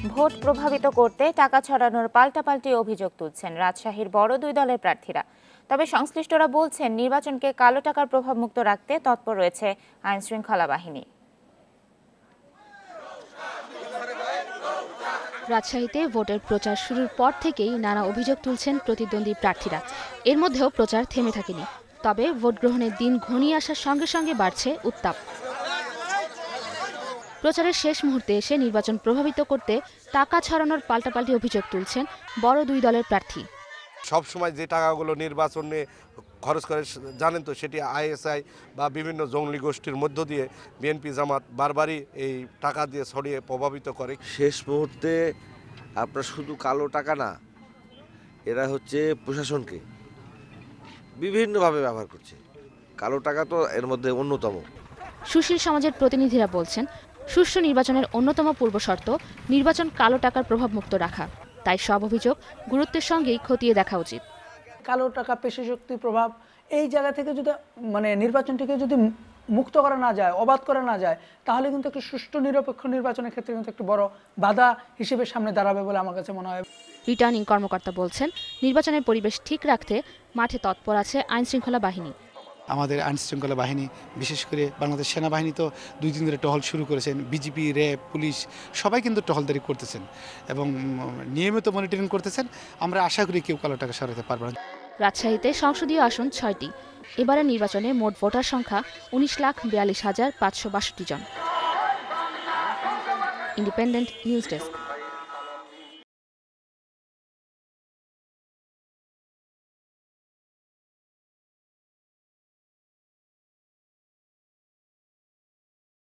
Vote প্রভাবিত করতে টাকা ছড়ানোর পাল্টাপাল্টি অভিযোগ তুলছেন রাজশাহীর বড় দুই দলের প্রার্থীরা। তবে সংশ্লিষ্টরা বলছেন নির্বাচনকে কালো টাকার প্রভাবমুক্ত রাখতে তৎপর রয়েছে আইনশৃঙ্খলা বাহিনী। রাজশাহীতে ভোটের প্রচার শুরুর পর থেকেই নানা অভিযোগ তুলছেন প্রতিদ্বন্দ্বী প্রার্থীরা। এর মধ্যেও প্রচার থেমে থাকেনি। তবে ভোট গ্রহণের দিন ঘনিয়ে আসার সঙ্গে সঙ্গে বাড়ছে উত্তাপ। প্রচারের শেষ মুহূর্তে এসে নির্বাচন প্রভাবিত করতে টাকা ছড়ানোর পাল্টাপাল্টি অভিযোগ তুলছেন বড় দুই দলের প্রার্থী। সব সময় যে টাকাগুলো নির্বাচনে খরচ করে জানেন তো, সেটি আইএসআই বা বিভিন্ন জঙ্গলি গোষ্ঠীর মধ্য দিয়ে বিএনপি জামাত বারবারই এই টাকা দিয়ে ছড়িয়ে প্রভাবিত করে। শেষ মুহূর্তে আপনার শুধু কালো টাকা না, এরা হচ্ছে প্রশাসনকে বিভিন্নভাবে ব্যবহার করছে। কালো টাকা তো এর মধ্যে অন্যতম। সুশীল সমাজের প্রতিনিধিরা বলছেন সুষ্ঠু নির্বাচনের অন্যতম পূর্বশর্ত নির্বাচন কালো টাকার প্রভাবমুক্ত রাখা। তাই সব অভিযোগ গুরুত্বের সঙ্গেই খতিয়ে দেখা উচিত। কালো টাকা, পেশি শক্তির প্রভাব, এই জায়গা থেকে যদি নির্বাচনটিকে যদি মুক্ত করা না যায়, অবাধ করা না যায়, তাহলে কিন্তু একটি সুষ্ঠু নিরপেক্ষ নির্বাচনের ক্ষেত্রে কিন্তু একটি বড় বাধা হিসেবে সামনে দাঁড়াবে বলে আমার কাছে মনে হয়। রিটার্নিং কর্মকর্তা বলছেন নির্বাচনের পরিবেশ ঠিক রাখতে মাঠে তৎপর আছে আইনশৃঙ্খলা বাহিনী। আমাদের আইনশৃঙ্খলা বাহিনী, বিশেষ করে বাংলাদেশ সেনাবাহিনী তো 2 দিন ধরে টহল শুরু করেছেন। বিজিবি, র্যাব, পুলিশ সবাই কিন্তু টহলদারি করতেছেন এবং নিয়মিত মনিটরিং করতেছেন। আমরা আশা করি কেউ কালো টাকা সরাতে পারবে না। রাজশাহীতে সংসদীয় আসন 6টি। এবারের নির্বাচনে মোট ভোটার সংখ্যা 19,42,562 জন। Independent news desk.